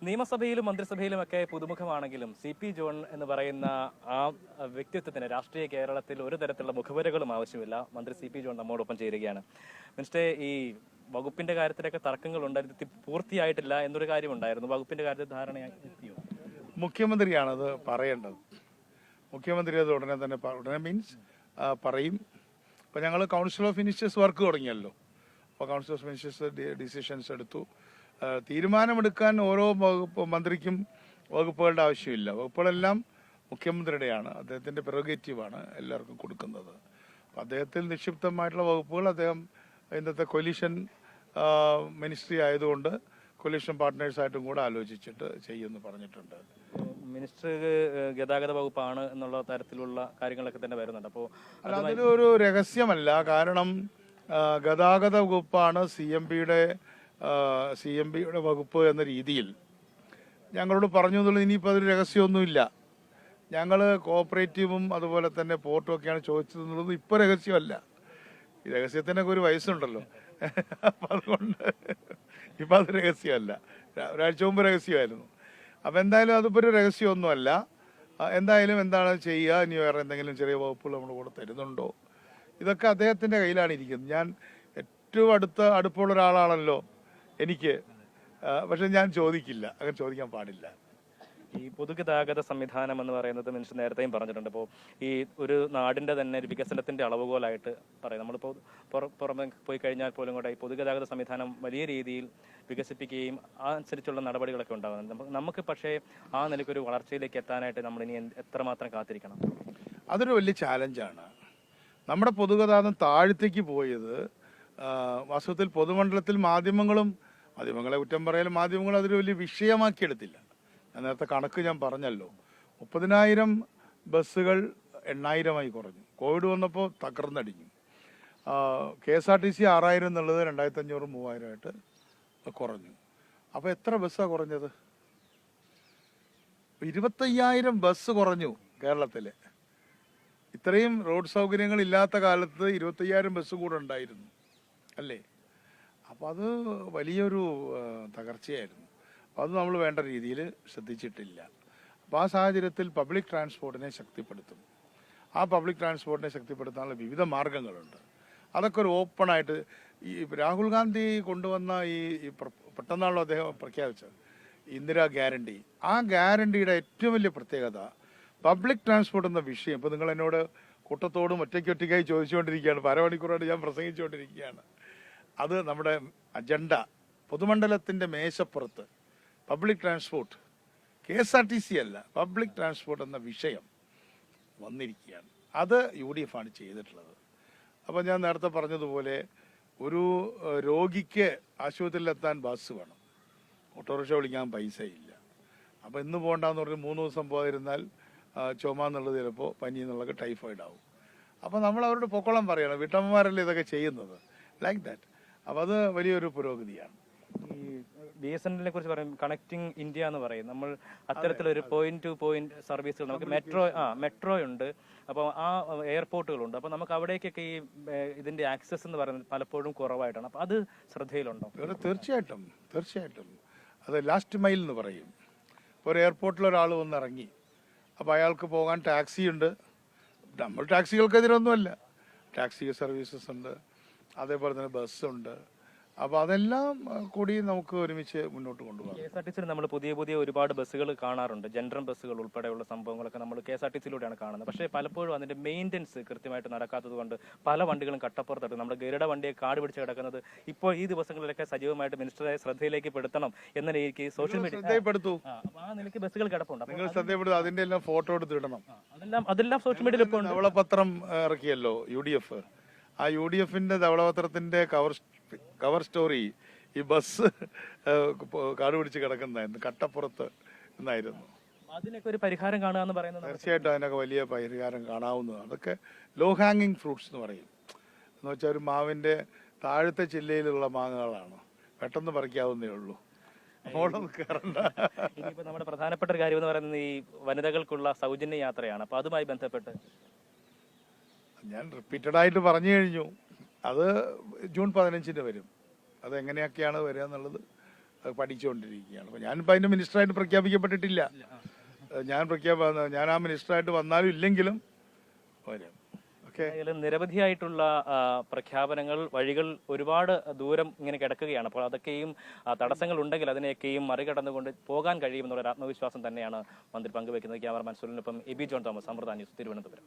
നിയമസഭയിലും മന്ത്രിസഭയിലുമൊക്കെ പുതുമുഖമാണെങ്കിലും CP John എന്ന് പറയുന്ന ആ വ്യക്തിത്വത്തിന് രാഷ്ട്രീയ കേരളത്തിൽ ഒരു തരത്തിലുള്ള മുഖവരകളും ആവശ്യമില്ല. മന്ത്രി CP ജോൺ നമ്മോടൊപ്പം ചേരുകയാണ്. മിനിസ്റ്റർ, ഈ വകുപ്പിന്റെ കാര്യത്തിലൊക്കെ തർക്കങ്ങൾ ഉണ്ടായിരുന്നു, പൂർത്തിയായിട്ടില്ല എന്നൊരു കാര്യമുണ്ടായിരുന്നു. വകുപ്പിന്റെ കാര്യത്തിൽ ധാരണയാക്കിയോ? മുഖ്യമന്ത്രിയാണത് പറയേണ്ടത്. മുഖ്യമന്ത്രി അത് ഉടനെ തന്നെ പറയും. ഇപ്പം ഞങ്ങൾ കൗൺസിൽ ഓഫ് മിനിസ്റ്റേഴ്സ് വർക്ക് തുടങ്ങിയല്ലോ. അപ്പോൾ കൗൺസിൽ ഓഫ് മിനിസ്റ്റേഴ്സ് ഡിസിഷൻസ് എടുത്തു. തീരുമാനമെടുക്കാൻ ഓരോ മന്ത്രിക്കും വകുപ്പുകളുടെ ആവശ്യമില്ല. വകുപ്പുകളെല്ലാം മുഖ്യമന്ത്രിയുടെയാണ്, അദ്ദേഹത്തിൻ്റെ പ്രെറോഗേറ്റീവാണ് എല്ലാവർക്കും കൊടുക്കുന്നത്. അപ്പോൾ അദ്ദേഹത്തിൽ നിക്ഷിപ്തമായിട്ടുള്ള വകുപ്പുകൾ അദ്ദേഹം ഇന്നത്തെ കൊലീഷൻ മിനിസ്ട്രി ആയതുകൊണ്ട് കൊലീഷൻ പാർട്ട്നേഴ്സായിട്ടും കൂടെ ആലോചിച്ചിട്ട് ചെയ്യുമെന്ന് പറഞ്ഞിട്ടുണ്ട്. മിനിസ്റ്റർ ഗതാഗത വകുപ്പാണ് എന്നുള്ള തരത്തിലുള്ള കാര്യങ്ങളൊക്കെ തന്നെ വരുന്നുണ്ട്. അപ്പോൾ അതൊരു രഹസ്യമല്ല. കാരണം ഗതാഗത വകുപ്പാണ് സി എം പിയുടെ വകുപ്പ് എന്ന രീതിയിൽ ഞങ്ങളോട് പറഞ്ഞു എന്നുള്ളത്. ഇനിയിപ്പോൾ അതൊരു രഹസ്യമൊന്നുമില്ല. ഞങ്ങൾ കോഓപ്പറേറ്റീവും അതുപോലെ തന്നെ പോർട്ടും ഒക്കെയാണ് ചോദിച്ചത് എന്നുള്ളത് ഇപ്പോൾ രഹസ്യമല്ല. ഈ രഹസ്യത്തിനൊക്കെ ഒരു വയസ്സുണ്ടല്ലോ. അപ്പം അതുകൊണ്ട് ഇപ്പം അത് രഹസ്യമല്ല. ഒരാഴ്ച മുമ്പ് രഹസ്യമായിരുന്നു. അപ്പം എന്തായാലും അതിപ്പോൾ ഒരു രഹസ്യമൊന്നുമല്ല. എന്തായാലും എന്താണ് ചെയ്യുക, ഇനി വേറെ എന്തെങ്കിലും ചെറിയ വകുപ്പുകൾ നമ്മൾ കൂടെ തരുന്നുണ്ടോ, ഇതൊക്കെ അദ്ദേഹത്തിൻ്റെ കയ്യിലാണ് ഇരിക്കുന്നത്. ഞാൻ ഏറ്റവും അടുപ്പമുള്ള ഒരാളാണല്ലോ എനിക്ക്. പക്ഷെ ഞാൻ ചോദിക്കില്ല, അങ്ങനെ ചോദിക്കാൻ പാടില്ല. ഈ പൊതുഗതാഗത സംവിധാനം എന്ന് പറയുന്നത് മിനിസ്റ്റർ നേരത്തെയും പറഞ്ഞിട്ടുണ്ട്. അപ്പോൾ ഈ ഒരു നാടിൻ്റെ തന്നെ ഒരു വികസനത്തിൻ്റെ അളവുകോലായിട്ട് പറയും. നമ്മളിപ്പോൾ പുറമെ പോയി കഴിഞ്ഞാൽ പോലും കൂടെ ഈ പൊതുഗതാഗത സംവിധാനം വലിയ രീതിയിൽ വികസിപ്പിക്കുകയും അനുസരിച്ചുള്ള നടപടികളൊക്കെ ഉണ്ടാകുന്നുണ്ട്. നമുക്ക് പക്ഷേ ആ നിലയ്ക്കൊരു വളർച്ചയിലേക്ക് എത്താനായിട്ട് നമ്മൾ ഇനി എത്രമാത്രം കാത്തിരിക്കണം? അതൊരു വലിയ ചാലഞ്ചാണ്. നമ്മുടെ പൊതുഗതാഗതം താഴത്തേക്ക് പോയത് വാസ്തവത്തിൽ പൊതുമണ്ഡലത്തിൽ മാധ്യമങ്ങളെ കുറ്റം പറയാനും മാധ്യമങ്ങൾ അതൊരു വലിയ വിഷയമാക്കിയെടുത്തില്ല. ഞാൻ നേരത്തെ കണക്ക് ഞാൻ പറഞ്ഞല്ലോ. 30,000 ബസ്സുകൾ 8,000 കുറഞ്ഞു. കോവിഡ് വന്നപ്പോൾ തകർന്നടിഞ്ഞു. KSRTC 6,000 എന്നുള്ളത് 2,500 3,000 കുറഞ്ഞു. അപ്പോൾ എത്ര ബസ്സാണ് കുറഞ്ഞത്? 25,000 ബസ് കുറഞ്ഞു കേരളത്തിൽ. ഇത്രയും റോഡ് സൗകര്യങ്ങൾ ഇല്ലാത്ത കാലത്ത് 25,000 ബസ് കൂടെ ഉണ്ടായിരുന്നു അല്ലേ? അപ്പോൾ അത് വലിയൊരു തകർച്ചയായിരുന്നു. അപ്പോൾ അത് നമ്മൾ വേണ്ട രീതിയിൽ ശ്രദ്ധിച്ചിട്ടില്ല. അപ്പോൾ ആ സാഹചര്യത്തിൽ പബ്ലിക് ട്രാൻസ്പോർട്ടിനെ ശക്തിപ്പെടുത്തും. ആ പബ്ലിക് ട്രാൻസ്പോർട്ടിനെ ശക്തിപ്പെടുത്താനുള്ള വിവിധ മാർഗങ്ങളുണ്ട്. അതൊക്കെ ഒരു ഓപ്പണായിട്ട് ഈ രാഹുൽ ഗാന്ധി കൊണ്ടുവന്ന ഈ പെട്ടെന്നാണല്ലോ അദ്ദേഹം പ്രഖ്യാപിച്ചത് ഇന്ദിരാ ഗ്യാരണ്ടി. ആ ഗ്യാരണ്ടിയുടെ ഏറ്റവും വലിയ പ്രത്യേകത പബ്ലിക് ട്രാൻസ്പോർട്ട് എന്ന വിഷയം. ഇപ്പോൾ നിങ്ങൾ എന്നോട് കൂട്ടത്തോടും ഒറ്റയ്ക്കായി ചോദിച്ചുകൊണ്ടിരിക്കുകയാണ്. അരമണിക്കൂറായിട്ട് ഞാൻ പ്രസംഗിച്ചുകൊണ്ടിരിക്കുകയാണ്. അത് നമ്മുടെ അജണ്ട, പൊതുമണ്ഡലത്തിൻ്റെ മേശപ്പുറത്ത് പബ്ലിക് ട്രാൻസ്പോർട്ട്, KSRTC അല്ല, പബ്ലിക് ട്രാൻസ്പോർട്ട് എന്ന വിഷയം വന്നിരിക്കുകയാണ്. അത് UDF ആണ് ചെയ്തിട്ടുള്ളത്. അപ്പോൾ ഞാൻ നേരത്തെ പറഞ്ഞതുപോലെ ഒരു രോഗിക്ക് ആശുപത്രിയിലെത്താൻ ബസ് വേണം, ഓട്ടോറിക്ഷ വിളിക്കാൻ പൈസയില്ല. അപ്പോൾ ഇന്ന് പോകണ്ടെന്ന് പറഞ്ഞ് 3 ദിവസം പോയിരുന്നാൽ ചുമ എന്നുള്ളത് ചിലപ്പോൾ പനി എന്നുള്ളത് ടൈഫോയിഡ് ആവും. അപ്പോൾ നമ്മൾ അവരോട് പൊക്കോളം പറയണം. വീട്ടമ്മമാരല്ലേ ഇതൊക്കെ ചെയ്യുന്നത്, ലൈക്ക് ദാറ്റ്. അപ്പോൾ അത് വലിയൊരു പുരോഗതിയാണ്. ഈ BSNL കുറിച്ച് പറയും, കണക്റ്റിംഗ് ഇന്ത്യ എന്ന് പറയും. നമ്മൾ അത്തരത്തിലൊരു പോയിന്റ് ടു പോയിന്റ് സർവീസുകൾ, നമുക്ക് മെട്രോ ഉണ്ട്, അപ്പോൾ ആ എയർപോർട്ടുകളുണ്ട്. അപ്പോൾ നമുക്ക് അവിടേക്കൊക്കെ ഈ ഇതിന്റെ ആക്സസ് എന്ന് പറയുന്നത് പലപ്പോഴും കുറവായിട്ടാണ്. അപ്പോൾ അത് ശ്രദ്ധയിലുണ്ടോ? തീർച്ചയായിട്ടും. അത് ലാസ്റ്റ് മൈൽ എന്ന് പറയും. ഇപ്പോൾ ഒരു എയർപോർട്ടിൽ ഒരാൾ വന്നിറങ്ങി, അപ്പോൾ അയാൾക്ക് പോകാൻ ടാക്സി ഉണ്ട്. നമ്മൾ ടാക്സികൾക്കെതിരൊന്നുമല്ല, ടാക്സി സർവീസസ് ഉണ്ട്, അതേപോലെ തന്നെ ബസ്സുണ്ട്. അപ്പോൾ അതെല്ലാം കൂടി നമുക്ക് ഒരുമിച്ച് മുന്നോട്ട് കൊണ്ടുപോകാം. KSRTC നമ്മൾ പുതിയ ഒരുപാട് ബസ്സുകൾ കാണാറുണ്ട്. ജനറൽ ബസ്സുകൾ ഉൾപ്പെടെയുള്ള സംഭവങ്ങളൊക്കെ നമ്മൾ KSRTC-യിലൂടെയാണ് കാണുന്നത്. പക്ഷേ പലപ്പോഴും അതിന്റെ മെയിൻ്റനൻസ് കൃത്യമായിട്ട് നടക്കാത്തത് കൊണ്ട് പല വണ്ടികളും കട്ടപ്പുറത്തിട്ട് നമ്മുടെ ഗരുഡ വണ്ടിയെ കാട് പിടിച്ച് കിടക്കുന്നത് ഇപ്പോൾ ഈ ദിവസങ്ങളിലൊക്കെ സജീവമായിട്ട് മിനിസ്റ്ററുടെ ശ്രദ്ധയിലേക്ക് പെടുത്തണം എന്ന രീതിക്ക് സോഷ്യൽ മീഡിയ ശ്രദ്ധപ്പെടുത്തു. ആ നിലയ്ക്ക് ബസ്സുകൾ കിടപ്പുണ്ട്. നിങ്ങൾ ശ്രദ്ധപ്പെടുത്തും, അതിന്റെ എല്ലാം ഫോട്ടോ എടുത്ത് ഇടണം. അതെല്ലാം സോഷ്യൽ മീഡിയയിൽ ഇപ്പോൾ ധവളപത്രം ഇറക്കിയല്ലോ UDF. ആ UDF-ന്റെ ധവളപത്രത്തിന്റെ കവർ സ്റ്റോറി ഈ ബസ് കാട് പിടിച്ച് കിടക്കുന്നതായിരുന്നു, കട്ടപ്പുറത്ത് എന്നായിരുന്നു. അതിനൊക്കെ ഒരു പരിഹാരം കാണുക എന്ന് പറയുന്നത് തീർച്ചയായിട്ടും അതിനൊക്കെ വലിയ പരിഹാരം കാണാവുന്നതാണ്. അതൊക്കെ ലോ ഹാങ്ങിങ് ഫ്രൂട്ട്സ് എന്ന് പറയും. എന്ന് വെച്ചാൽ ഒരു മാവിന്റെ താഴത്തെ ചില്ലയിലുള്ള മാങ്ങകളാണ്, പെട്ടെന്ന് പറിക്കാവുന്നേ ഉള്ളൂ. ഇനിയിപ്പോ നമ്മുടെ പ്രധാനപ്പെട്ട ഒരു കാര്യം എന്ന് പറയുന്നത് ഈ വനിതകൾക്കുള്ള സൗജന്യ യാത്രയാണ്. അപ്പൊ അതുമായി ബന്ധപ്പെട്ട് ഞാൻ റിപ്പീറ്റഡായിട്ട് പറഞ്ഞു കഴിഞ്ഞു. അത് ജൂൺ 15-ന് വരും. അതെങ്ങനെയൊക്കെയാണ് വരിക എന്നുള്ളത് അത് പഠിച്ചുകൊണ്ടിരിക്കുകയാണ്. അപ്പോൾ ഞാനിപ്പോൾ അതിൻ്റെ മിനിസ്റ്ററായിട്ട് പ്രഖ്യാപിക്കപ്പെട്ടിട്ടില്ല. ഞാൻ ആ മിനിസ്റ്ററായിട്ട് വന്നാലും ഇല്ലെങ്കിലും വരും. അതിൽ നിരവധിയായിട്ടുള്ള പ്രഖ്യാപനങ്ങൾ, വഴികൾ ഒരുപാട് ദൂരം ഇങ്ങനെ കിടക്കുകയാണ്. അപ്പോൾ അതൊക്കെയും തടസ്സങ്ങൾ ഉണ്ടെങ്കിൽ അതിനെയൊക്കെയും മറികടന്നുകൊണ്ട് പോകാൻ കഴിയുമെന്നുള്ള ആത്മവിശ്വാസം തന്നെയാണ് മന്ത്രി പങ്കുവെക്കുന്നത്. ക്യാമറമാൻ സുനിലിനൊപ്പം Eby John Thomas, Amrita news, Thiruvananthapuram.